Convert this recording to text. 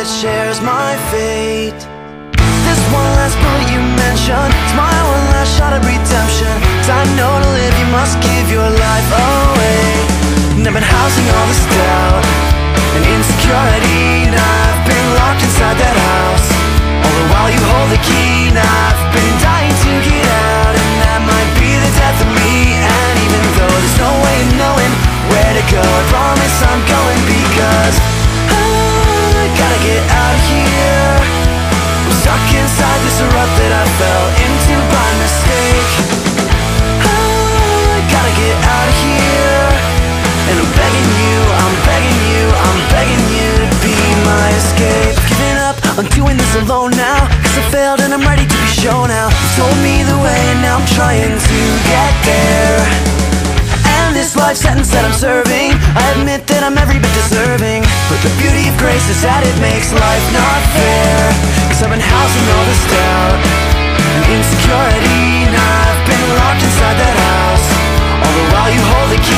that shares my fate. This one last bullet you mentioned, it's my one last shot at redemption. 'Cause I know to live you must give your life away. And I've been housing all this doubt and insecurity, and I've been locked inside that house. All the while you hold the key, and I've been dying to get out. And that might be the death of me. And even though there's no way of knowing where to go, I promise I'm going, because I gotta get out of here. I'm stuck inside this rut that I fell into by mistake. I gotta get out of here. And I'm begging you, I'm begging you, I'm begging you to be my escape. Giving up on doing this alone now, 'cause I failed and I'm ready to be shown now. You told me the way and now I'm trying to get there. And this life sentence that I'm serving, I admit that I'm every bit deserving. But the beauty of grace is that it makes life not fair. 'Cause I've been housing all this doubt and insecurity, and I've been locked inside that house. All the while you hold the key,